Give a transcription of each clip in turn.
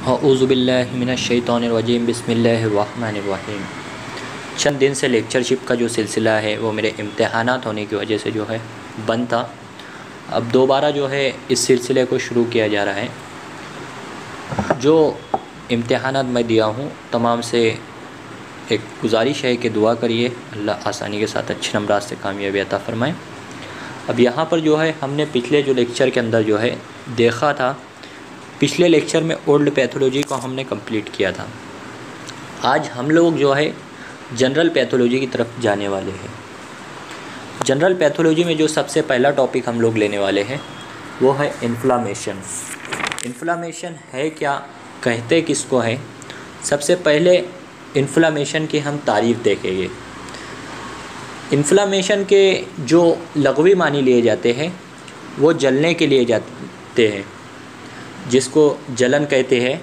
औज़ु बिल्लाहि मिनश्शैतानिर्रजीम बिस्मिल्लाहिर्रहमानिर्रहीम। चंद दिन से लेक्चरशिप का जो सिलसिला है वो मेरे इम्तिहानात होने की वजह से जो है बंद था। अब दोबारा जो है इस सिलसिले को शुरू किया जा रहा है। जो इम्तिहानात मैं दिया हूँ तमाम से एक गुजारिश है कि दुआ करिए, अल्लाह आसानी के साथ अच्छे नंबरात से कामयाबी अता फ़रमाए। अब यहाँ पर जो है हमने पिछले जो लेक्चर के अंदर जो है देखा था, पिछले लेक्चर में ओल्ड पैथोलॉजी को हमने कंप्लीट किया था। आज हम लोग जो है जनरल पैथोलॉजी की तरफ जाने वाले हैं। जनरल पैथोलॉजी में जो सबसे पहला टॉपिक हम लोग लेने वाले हैं वो है इन्फ्लामेशन। इन्फ्लामेशन है क्या, कहते किसको है? सबसे पहले इन्फ्लामेशन की हम तारीफ़ देखेंगे। इन्फ्लामेशन के जो लग़वी मानी लिए जाते हैं वो जलने के लिए जाते हैं, जिसको जलन कहते हैं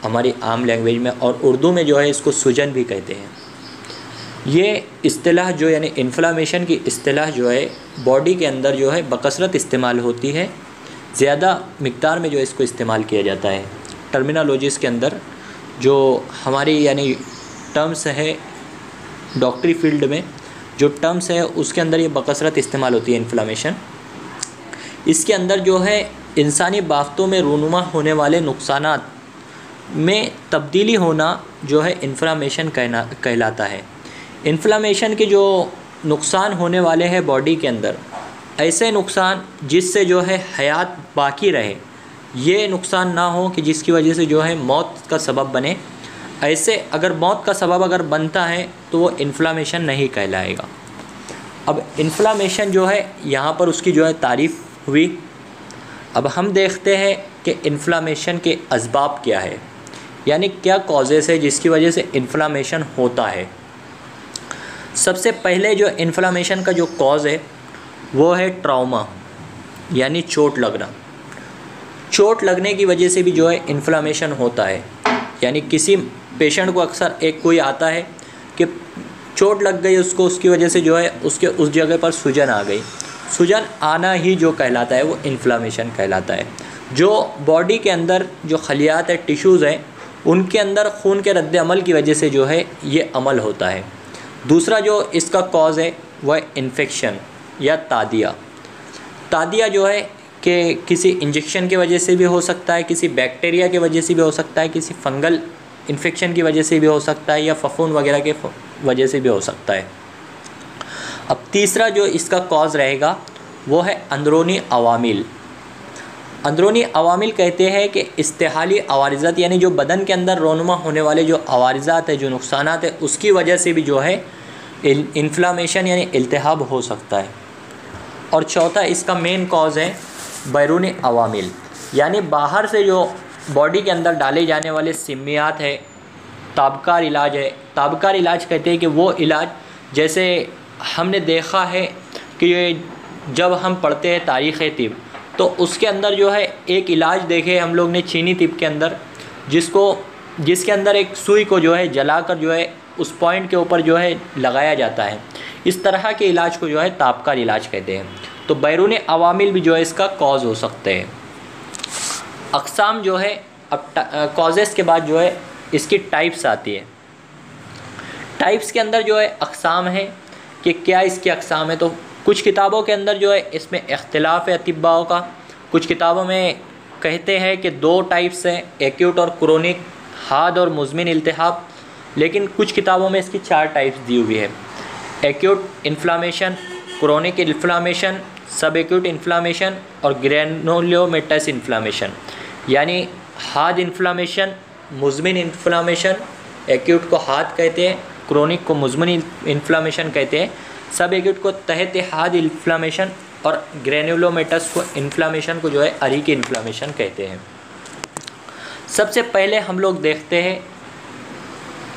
हमारी आम लैंग्वेज में, और उर्दू में जो है इसको सूजन भी कहते हैं। ये इस्तिलाह जो यानी इन्फ्लामेशन की इस्तिलाह जो है बॉडी के अंदर जो है बकसरत इस्तेमाल होती है, ज़्यादा मिक़दार में जो इसको इस्तेमाल किया जाता है। टर्मिनोलॉजीज़ के अंदर जो हमारी यानी टर्म्स है डॉक्टरी फील्ड में जो टर्म्स है उसके अंदर ये बकसरत इस्तेमाल होती है इन्फ्लामेशन। इसके अंदर जो है इंसानी बाफ्तों में रूनुमा होने वाले नुकसानात में तब्दीली होना जो है इन्फ्लामेशन कहलाता है। इन्फ्लामेशन के जो नुकसान होने वाले हैं बॉडी के अंदर, ऐसे नुकसान जिससे जो है हयात बाकी रहे, ये नुकसान ना हो कि जिसकी वजह से जो है मौत का सबब बने। ऐसे अगर मौत का सबब अगर बनता है तो वो इन्फ्लामेशन नहीं कहलाएगा। अब इन्फ्लामेशन जो है यहाँ पर उसकी जो है तारीफ़ हुई। अब हम देखते हैं कि इन्फ्लामेशन के असबाब क्या है, यानी क्या कॉजेज़ है जिसकी वजह से इन्फ्लामेशन होता है। सबसे पहले जो इन्फ्लामेशन का जो कॉज़ है वो है ट्रॉमा, यानी चोट लगना। चोट लगने की वजह से भी जो है इन्फ्लामेशन होता है। यानी किसी पेशेंट को अक्सर कोई आता है कि चोट लग गई उसको, उसकी वजह से जो है उसके उस जगह पर सूजन आ गई। सूजन आना ही जो कहलाता है वो इन्फ्लामेशन कहलाता है। जो बॉडी के अंदर जो खलियात है, टिश्यूज़ हैं, उनके अंदर खून के रद्द अमल की वजह से जो है ये अमल होता है। दूसरा जो इसका कॉज़ है वह इन्फेक्शन या तादिया। तादिया जो है कि किसी इंजेक्शन की वजह से भी हो सकता है, किसी बैक्टीरिया की वजह से भी हो सकता है, किसी फंगल इन्फेक्शन की वजह से भी हो सकता है, या फफूंद वगैरह के वजह से भी हो सकता है। अब तीसरा जो इसका कॉज़ रहेगा वो है अंदरूनी अवामिल। अंदरूनी अवामिल कहते हैं कि इस्तेहाली अवारिज़ात, यानी जो बदन के अंदर रोनुमा होने वाले जो अवारिज़ात है, जो नुकसानात है, उसकी वजह से भी जो है इन्फ्लामेशन यानी इल्तिहाब हो सकता है। और चौथा इसका मेन कॉज़ है बैरूनी अवामिल, यानी बाहर से जो बॉडी के अंदर डाले जाने वाले सिम्मियात है, ताबकार इलाज है। ताबकार इलाज कहते हैं कि वो इलाज, जैसे हमने देखा है कि जब हम पढ़ते हैं तारीख़ तिब तो उसके अंदर जो है एक इलाज देखे हम लोग ने चीनी तिब के अंदर, जिसके अंदर एक सुई को जो है जलाकर जो है उस पॉइंट के ऊपर जो है लगाया जाता है। इस तरह के इलाज को जो है ताबकार इलाज कहते हैं। तो बैरूनी अवामिल भी जो है इसका कॉज़ हो सकते हैं। अक़साम जो है, अब कॉजेज़ के बाद जो है इसकी टाइप्स आती है। टाइप्स के अंदर जो है अक़साम है कि क्या इसकी अक़साम है। तो कुछ किताबों के अंदर जो है इसमें इख्तिलाफ़ है अतिब्बाओं का। कुछ किताबों में कहते हैं कि 2 टाइप्स हैं, एक्यूट और क्रोनिक, हाद और मुज़मिन इल्तिहाब। लेकिन कुछ किताबों में इसकी 4 टाइप्स दी हुई है: एक्यूट इन्फ्लामेशन, क्रोनिक इन्फ्लामेशन, सब एक्यूट इन्फ्लामेशन और ग्रैनुलोमेटस इन्फ्लामेशन। यानी हाद इन्फ्लामेशन, मुज़मिन इन्फ्लामेशन, एक्यूट को हाद कहते हैं, क्रोनिक को मुज़मिन इन्फ्लामेशन कहते हैं, सब एक्यूट को तहत हाद इन्फ्लामेशन और ग्रैनुलोमेटस को इन्फ्लामेशन को जो है अरीकी इन्फ्लामेशन कहते हैं। सबसे पहले हम लोग देखते हैं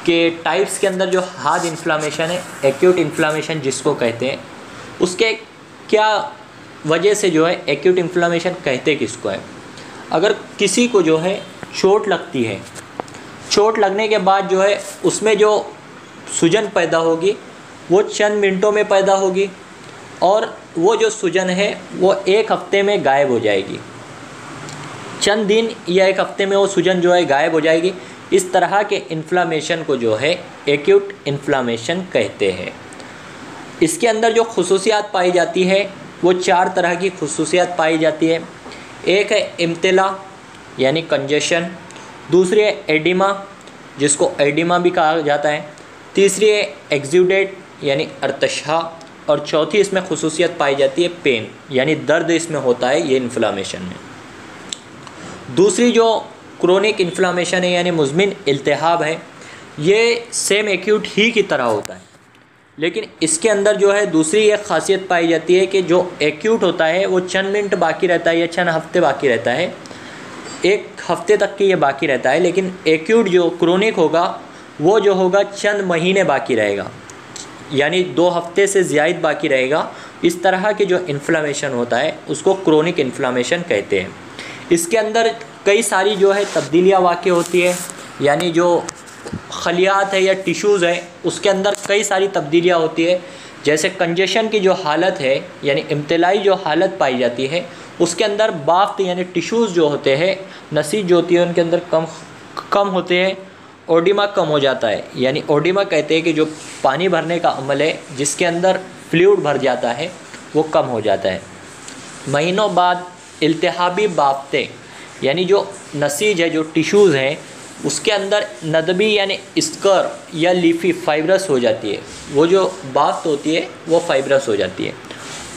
कि टाइप्स के अंदर जो हाद इन्फ्लामेशन है, एक्यूट इन्फ्लामेशन जिसको कहते हैं, उसके क्या वजह से जो है एक्यूट इन्फ्लामेशन कहते किसको है। अगर किसी को जो है चोट लगती है, चोट लगने के बाद जो है उसमें जो सूजन पैदा होगी वो चंद मिनटों में पैदा होगी, और वो जो सूजन है वो 1 हफ्ते में गायब हो जाएगी। चंद दिन या एक हफ्ते में वो सूजन जो है गायब हो जाएगी। इस तरह के इन्फ्लामेशन को जो है एक्यूट इन्फ्लामेशन कहते हैं। इसके अंदर जो खुसूसियात पाई जाती है वो 4 तरह की खुसूसियात पाई जाती है। एक है इम्तिला यानी कंजेशन, दूसरी है एडिमा जिसको एडिमा भी कहा जाता है, तीसरी है एक्सुडेट यानी अर्तशा, और चौथी इसमें खुसूसियत पाई जाती है पेन यानी दर्द इसमें होता है ये इन्फ्लामेशन में। दूसरी जो क्रोनिक इन्फ्लामेशन है यानी मुज़मिन इल्तिहाब है, ये सेम एक्यूट ही की तरह होता है, लेकिन इसके अंदर जो है दूसरी एक ख़ासियत पाई जाती है कि जो एक्यूट होता है वो चंद मिनट बाकी रहता है या चंद हफ्ते बाकी रहता है, एक हफ्ते तक के ये बाकी रहता है, लेकिन एक्यूट जो क्रोनिक होगा वो जो होगा चंद महीने बाकी रहेगा, यानी 2 हफ्ते से ज़्यादा बाकी रहेगा। इस तरह के जो इन्फ्लामेशन होता है उसको क्रोनिक इन्फ्लामेशन कहते हैं। इसके अंदर कई सारी जो है तब्दीलियाँ वाक़ई होती है, यानी जो खलियात है या टिश्यूज़ है उसके अंदर कई सारी तब्दीलियाँ होती है। जैसे कंजेशन की जो हालत है यानी इम्तिलाई जो हालत पाई जाती है उसके अंदर बाफ्त यानी टिश्यूज़ जो होते हैं, नसीज जो होती है उनके अंदर कम होते हैं। ओडिमा कम हो जाता है, यानी ओडिमा कहते हैं कि जो पानी भरने का अमल है जिसके अंदर फ्लूइड भर जाता है वो कम हो जाता है। महीनों बाद इल्तिहाबी बाफ्तें यानी जो नसीज है, जो टिश्यूज़ हैं उसके अंदर नदबी यानी स्कर या लीफी फाइब्रस हो जाती है, वो जो बाफ्त होती है वो फाइब्रस हो जाती है,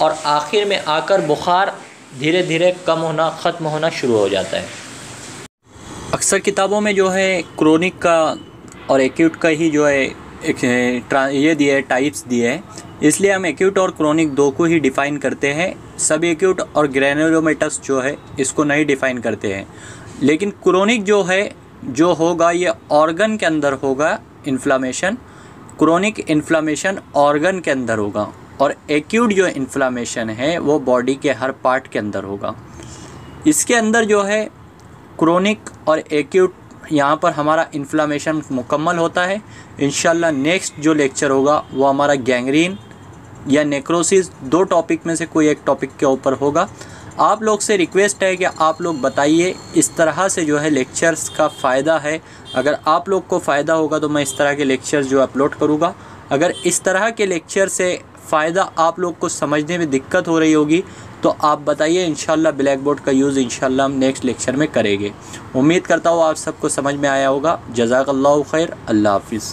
और आखिर में आकर बुखार धीरे धीरे कम होना, ख़त्म होना शुरू हो जाता है। अक्सर किताबों में जो है क्रोनिक का और एक्यूट का ही जो है ये दिए है, टाइप्स दिए हैं, इसलिए हम एक्यूट और क्रोनिक 2 को ही डिफ़ाइन करते हैं। सब एक्यूट और ग्रेनुलोमेटस जो है इसको नहीं डिफ़ाइन करते हैं। लेकिन क्रोनिक जो है जो होगा ये ऑर्गन के अंदर होगा इन्फ्लामेशन, क्रोनिक इन्फ्लामेशन ऑर्गन के अंदर होगा, और एक्यूट जो इन्फ्लामेशन है वो बॉडी के हर पार्ट के अंदर होगा। इसके अंदर जो है क्रोनिक और एक्यूट यहाँ पर हमारा इन्फ्लामेशन मुकम्मल होता है। इंशाल्लाह नेक्स्ट जो लेक्चर होगा वो हमारा गैंग्रीन या नेक्रोसिस, 2 टॉपिक में से कोई एक टॉपिक के ऊपर होगा। आप लोग से रिक्वेस्ट है कि आप लोग बताइए इस तरह से जो है लेक्चर्स का फ़ायदा है। अगर आप लोग को फ़ायदा होगा तो मैं इस तरह के लेक्चर्स जो अपलोड करूँगा। अगर इस तरह के लेक्चर से फ़ायदा आप लोग को समझने में दिक्कत हो रही होगी तो आप बताइए, इंशाल्लाह ब्लैक बोर्ड का यूज़ इंशाल्लाह हम नेक्स्ट लेक्चर में करेंगे। उम्मीद करता हूँ आप सबको समझ में आया होगा। जज़ाकल्लाहु खैर। अल्लाह हाफ़िज़।